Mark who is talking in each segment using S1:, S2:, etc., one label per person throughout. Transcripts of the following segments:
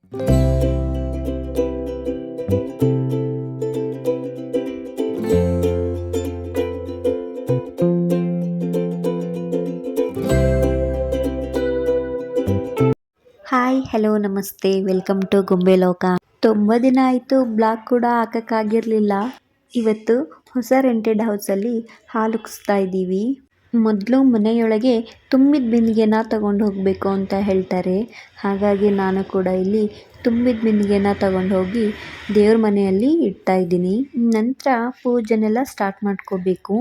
S1: Hi hello ನಮಸ್ತೆ welcome to ಗೊಂಬೆ ಲೋಕ. ತುಂಬ ದಿನ ಆಯಿತು ಬ್ಲಾಗ್ ಕೂಡ ಹಾಕೋಕ್ಕಾಗಿರಲಿಲ್ಲ. ಇವತ್ತು ಹೊಸ ರೆಂಟೆಡ್ ಹೌಸಲ್ಲಿ ಹಾಲು ಉಕ್ಸ್ತಾ ಇದ್ದೀವಿ. ಮೊದಲು ಮನೆಯೊಳಗೆ ತುಂಬಿದ ಬಿಂದಿಗೆನ ತಗೊಂಡು ಹೋಗಬೇಕು ಅಂತ ಹೇಳ್ತಾರೆ. ಹಾಗಾಗಿ ನಾನು ಕೂಡ ಇಲ್ಲಿ ತುಂಬಿದ ಬಿಂದಿಗೆನ ತಗೊಂಡು ಹೋಗಿ ದೇವ್ರ ಮನೆಯಲ್ಲಿ ಇಡ್ತಾ ಇದ್ದೀನಿ. ನಂತರ ಪೂಜೆನೆಲ್ಲ ಸ್ಟಾರ್ಟ್ ಮಾಡ್ಕೋಬೇಕು.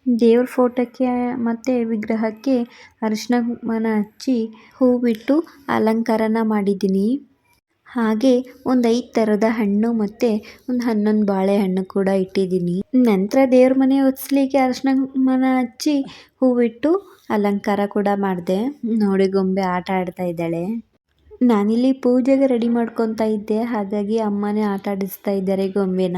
S1: ದೇವ್ರ ಫೋಟೋಕ್ಕೆ ಮತ್ತು ವಿಗ್ರಹಕ್ಕೆ ಅರಿಶಿನ ಕುಂಕುಮನ ಹಚ್ಚಿ ಹೂವಿಟ್ಟು ಅಲಂಕಾರನ ಮಾಡಿದ್ದೀನಿ. ಹಾಗೆ ಒಂದು 5 ಥರದ ಹಣ್ಣು ಮತ್ತು ಒಂದು 11 ಬಾಳೆಹಣ್ಣು ಕೂಡ ಇಟ್ಟಿದ್ದೀನಿ. ನಂತರ ದೇವ್ರ ಮನೆ ಹೊಸ್ಲಿಗೆ ಅರಿಶಿನ ಕುಂಕುಮನ ಹಚ್ಚಿ ಹೂವಿಟ್ಟು ಅಲಂಕಾರ ಕೂಡ ಮಾಡಿದೆ. ನೋಡಿ ಗೊಂಬೆ ಆಟ ಆಡ್ತಾ ಇದ್ದಾಳೆ. ನಾನಿಲ್ಲಿ ಪೂಜೆಗೆ ರೆಡಿ ಮಾಡ್ಕೊತಾ ಇದ್ದೆ. ಹಾಗಾಗಿ ಅಮ್ಮನೇ ಆಟ ಆಡಿಸ್ತಾ ಇದ್ದಾರೆ ಗೊಂಬೆನ.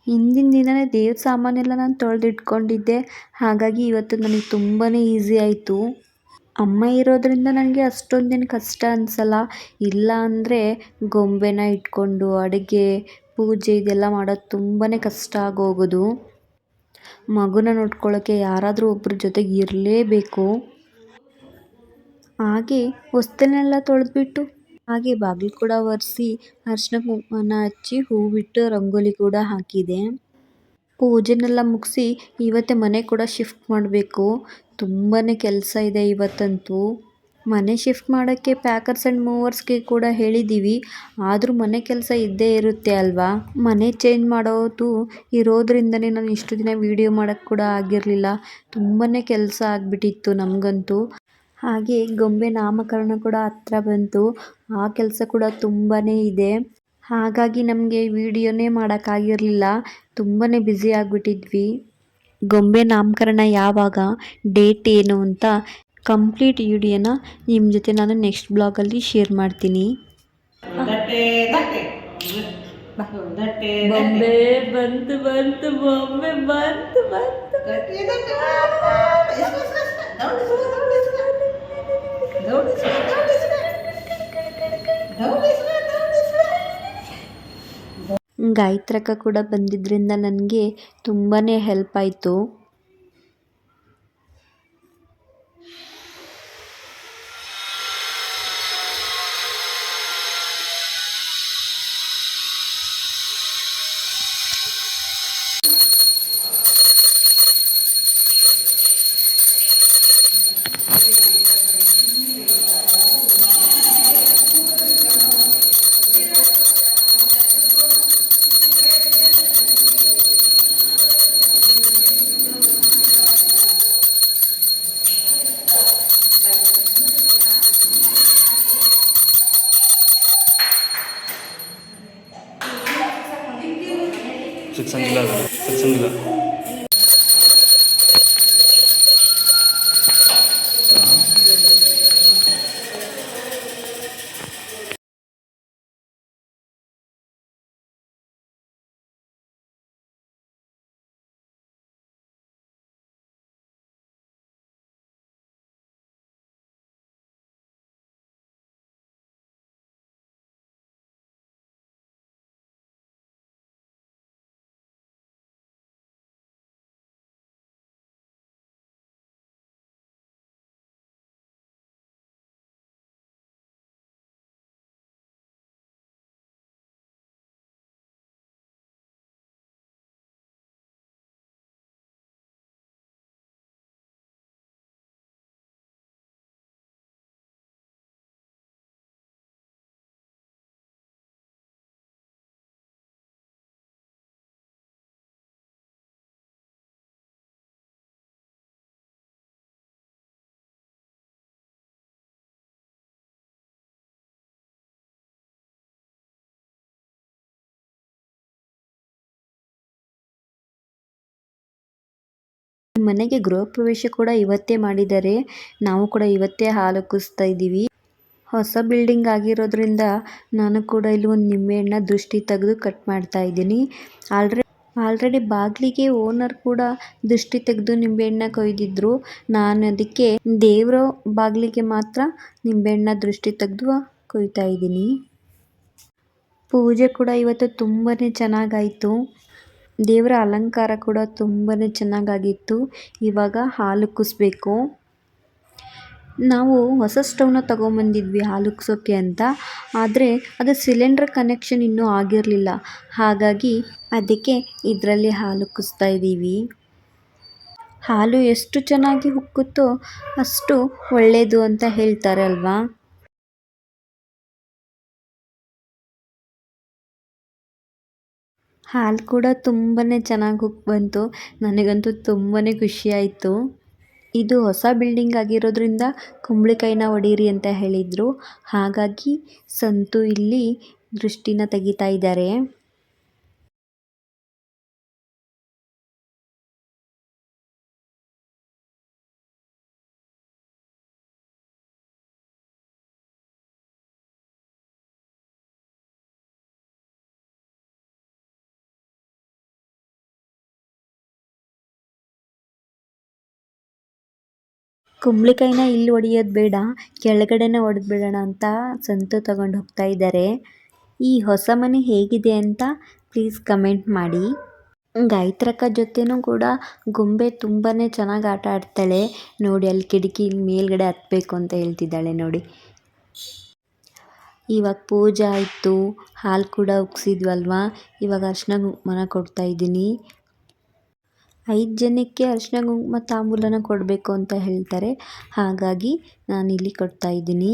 S1: ಹಿಂದಿನ ದಿನವೇ ದೇವ್ರ ಸಾಮಾನೆಲ್ಲ ನಾನು ತೊಳೆದಿಟ್ಕೊಂಡಿದ್ದೆ. ಹಾಗಾಗಿ ಇವತ್ತು ನನಗೆ ತುಂಬಾ ಈಸಿ ಆಯಿತು. ಅಮ್ಮ ಇರೋದ್ರಿಂದ ನನಗೆ ಅಷ್ಟೊಂದೇನು ಕಷ್ಟ ಅನಿಸಲ್ಲ. ಇಲ್ಲ ಅಂದರೆ ಗೊಂಬೆನ ಇಟ್ಕೊಂಡು ಅಡುಗೆ ಪೂಜೆ ಇದೆಲ್ಲ ಮಾಡೋದು ತುಂಬಾ ಕಷ್ಟ ಆಗೋಗೋದು. ಮಗುನ ನೋಡ್ಕೊಳ್ಳೋಕ್ಕೆ ಯಾರಾದರೂ ಒಬ್ಬರ ಜೊತೆಗೆ ಇರಲೇಬೇಕು. ಹಾಗೆ ಹೊಸ್ತನೆಲ್ಲ ತೊಳೆದ್ಬಿಟ್ಟು ಹಾಗೆ ಬಾಗಿಲು ಕೂಡ ಒರೆಸಿ ಅರಿಶಿನ ಕುಂಕುಮನ ಹಚ್ಚಿ ಹೂವಿಟ್ಟು ರಂಗೋಲಿ ಕೂಡ ಹಾಕಿದೆ. ಪೂಜೆನೆಲ್ಲ ಮುಗಿಸಿ ಇವತ್ತೇ ಮನೆ ಕೂಡ ಶಿಫ್ಟ್ ಮಾಡಬೇಕು. ತುಂಬಾ ಕೆಲಸ ಇದೆ ಇವತ್ತಂತೂ. ಮನೆ ಶಿಫ್ಟ್ ಮಾಡೋಕ್ಕೆ ಪ್ಯಾಕರ್ಸ್ ಆ್ಯಂಡ್ ಮೂವರ್ಸ್ಗೆ ಕೂಡ ಹೇಳಿದ್ದೀವಿ. ಆದರೂ ಮನೆ ಕೆಲಸ ಇದ್ದೇ ಇರುತ್ತೆ ಅಲ್ವಾ. ಮನೆ ಚೇಂಜ್ ಮಾಡೋದು ಇರೋದ್ರಿಂದನೇ ನಾನು ಇಷ್ಟು ದಿನ ವೀಡಿಯೋ ಮಾಡೋಕ್ಕೆ ಕೂಡ ಆಗಿರಲಿಲ್ಲ. ತುಂಬಾ ಕೆಲಸ ಆಗಿಬಿಟ್ಟಿತ್ತು ನಮಗಂತೂ. ಹಾಗೆ ಗೊಂಬೆ ನಾಮಕರಣ ಕೂಡ ಹತ್ರ ಬಂತು. ಆ ಕೆಲಸ ಕೂಡ ತುಂಬಾ ಇದೆ. ಹಾಗಾಗಿ ನಮಗೆ ವಿಡಿಯೋನೇ ಮಾಡೋಕ್ಕಾಗಿರಲಿಲ್ಲ. ತುಂಬಾ ಬ್ಯುಸಿ ಆಗಿಬಿಟ್ಟಿದ್ವಿ. ಗೊಂಬೆ ನಾಮಕರಣ ಯಾವಾಗ, ಡೇಟ್ ಏನು ಅಂತ ಕಂಪ್ಲೀಟ್ ವಿಡಿಯೋನ ನಿಮ್ಮ ಜೊತೆ ನಾನು ನೆಕ್ಸ್ಟ್ ಬ್ಲಾಗಲ್ಲಿ ಶೇರ್ ಮಾಡ್ತೀನಿ. ಬೊಂಬೆ ಬಂತು ಬಂತು ಬೊಂಬೆ ಬಂತು ಬಂತು. ಗಾಯತ್ರಕ್ಕ ಕೂಡ ಬಂದಿದ್ದರಿಂದ ನನಗೆ ತುಂಬಾ ಹೆಲ್ಪ್ ಆಯಿತು.
S2: ಸಿಕ್ಸಂಗಿಲ್ಲ.
S1: ಮನೆಗೆ ಗೃಹ ಪ್ರವೇಶ ಕೂಡ ಇವತ್ತೇ ಮಾಡಿದ್ದಾರೆ. ನಾವು ಕೂಡ ಇವತ್ತೇ ಹಾಲು ಕುಸ್ತಾ ಇದ್ದೀವಿ. ಹೊಸ ಬಿಲ್ಡಿಂಗ್ ಆಗಿರೋದ್ರಿಂದ ನಾನು ಕೂಡ ಇಲ್ಲಿ ಒಂದು ನಿಂಬೆಹಣ್ಣ ದೃಷ್ಟಿ ತೆಗೆದು ಕಟ್ ಮಾಡ್ತಾ ಇದ್ದೀನಿ. ಆಲ್ರೆಡಿ ಬಾಗಿಲಿಗೆ ಓನರ್ ಕೂಡ ದೃಷ್ಟಿ ತೆಗೆದು ನಿಂಬೆಹಣ್ಣ ಕೊಯ್ದಿದ್ರು. ನಾನು ಅದಕ್ಕೆ ದೇವರ ಬಾಗಿಲಿಗೆ ಮಾತ್ರ ನಿಂಬೆಹಣ್ಣ ದೃಷ್ಟಿ ತೆಗೆದು ಕೊಯ್ತಾ ಇದ್ದೀನಿ. ಪೂಜೆ ಕೂಡ ಇವತ್ತು ತುಂಬಾ ಚೆನ್ನಾಗಾಯಿತು. ದೇವರ ಅಲಂಕಾರ ಕೂಡ ತುಂಬಾ ಚೆನ್ನಾಗಾಗಿತ್ತು. ಇವಾಗ ಹಾಲು ಕುದಿಸ್ಬೇಕು. ನಾವು ಹೊಸ ಸ್ಟವ್ನ ತೊಗೊಂಬಂದಿದ್ವಿ ಹಾಲು ಉಗ್ಸೋಕ್ಕೆ ಅಂತ. ಆದರೆ ಅದು ಸಿಲಿಂಡರ್ ಕನೆಕ್ಷನ್ ಇನ್ನೂ ಆಗಿರಲಿಲ್ಲ. ಹಾಗಾಗಿ ಅದಕ್ಕೆ ಇದರಲ್ಲಿ ಹಾಲು ಕುದಿಸ್ತಾ ಇದ್ದೀವಿ. ಹಾಲು ಎಷ್ಟು ಚೆನ್ನಾಗಿ ಉಕ್ಕುತ್ತೋ ಅಷ್ಟು ಒಳ್ಳೆಯದು ಅಂತ ಹೇಳ್ತಾರೆ ಅಲ್ವಾ. ಹಾಲು ಕೂಡ ತುಂಬಾ ಚೆನ್ನಾಗಿ ಉಕ್ಕಿ ಬಂತು. ನನಗಂತೂ ತುಂಬಾ ಖುಷಿಯಾಯಿತು. ಇದು ಹೊಸ ಬಿಲ್ಡಿಂಗ್ ಆಗಿರೋದ್ರಿಂದ ಕುಂಬಳಕಾಯಿನ ಹೊಡೀರಿ ಅಂತ ಹೇಳಿದರು. ಹಾಗಾಗಿ ಸಂತು ಇಲ್ಲಿ ದೃಷ್ಟಿನ ತೆಗಿತಾ ಇದ್ದಾರೆ. ಕುಂಬಳಕಾಯಿನ ಇಲ್ಲಿ ಹೊಡೆಯೋದು ಬೇಡ, ಕೆಳಗಡೆನೇ ಹೊಡೆದ್ಬಿಡೋಣ ಅಂತ ಸಂತು ತಗೊಂಡು ಹೋಗ್ತಾ ಇದ್ದಾರೆ. ಈ ಹೊಸ ಮನೆ ಹೇಗಿದೆ ಅಂತ ಪ್ಲೀಸ್ ಕಮೆಂಟ್ ಮಾಡಿ. ಗಾಯತ್ರಕ್ಕ ಜೊತೆನೂ ಕೂಡ ಗೊಂಬೆ ತುಂಬಾ ಚೆನ್ನಾಗಿ ಆಟ ಆಡ್ತಾಳೆ ನೋಡಿ. ಅಲ್ಲಿ ಕಿಟಕಿ ಮೇಲ್ಗಡೆ ಹತ್ತಬೇಕು ಅಂತ ಹೇಳ್ತಿದ್ದಾಳೆ ನೋಡಿ. ಇವಾಗ ಪೂಜೆ ಆಯಿತು, ಹಾಲು ಕೂಡ ಉಗ್ಸಿದ್ವಲ್ವಾ. ಇವಾಗ ಅರಿಶಿನ ಕುಂಕುಮನ ಕೊಡ್ತಾ ಇದ್ದೀನಿ. 5 ಜನಕ್ಕೆ ಅರಿಶಿನ ಕುಂಕುಮ ತಾಂಬೂಲನ ಕೊಡಬೇಕು ಅಂತ ಹೇಳ್ತಾರೆ. ಹಾಗಾಗಿ ನಾನಿಲ್ಲಿ ಕೊಡ್ತಾ ಇದ್ದೀನಿ.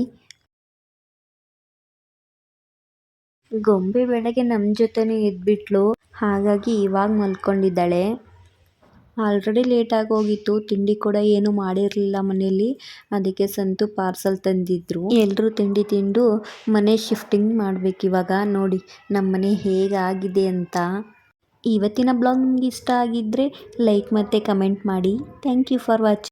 S1: ಗೊಂಬೆ ಬೆಳಗ್ಗೆ ನಮ್ಮ ಜೊತೆನೇ ಎದ್ಬಿಟ್ಲು. ಹಾಗಾಗಿ ಇವಾಗ ಮಲ್ಕೊಂಡಿದ್ದಾಳೆ. ಆಲ್ರೆಡಿ ಲೇಟಾಗಿ ಹೋಗಿತ್ತು. ತಿಂಡಿ ಕೂಡ ಏನು ಮಾಡಿರಲಿಲ್ಲ ಮನೆಯಲ್ಲಿ. ಅದಕ್ಕೆ ಸಂತು ಪಾರ್ಸಲ್ ತಂದಿದ್ರು. ಎಲ್ಲರೂ ತಿಂಡಿ ತಿಂದು ಮನೆ ಶಿಫ್ಟಿಂಗ್ ಮಾಡಬೇಕಿವಾಗ. ನೋಡಿ ನಮ್ಮ ಮನೆ ಹೇಗಾಗಿದೆ ಅಂತ. ಇವತ್ತಿನ ಬ್ಲಾಗ್ ನಿಮ್ಗೆ ಇಷ್ಟ ಆಗಿದ್ದರೆ ಲೈಕ್ ಮತ್ತು ಕಮೆಂಟ್ ಮಾಡಿ. Thank you for watching.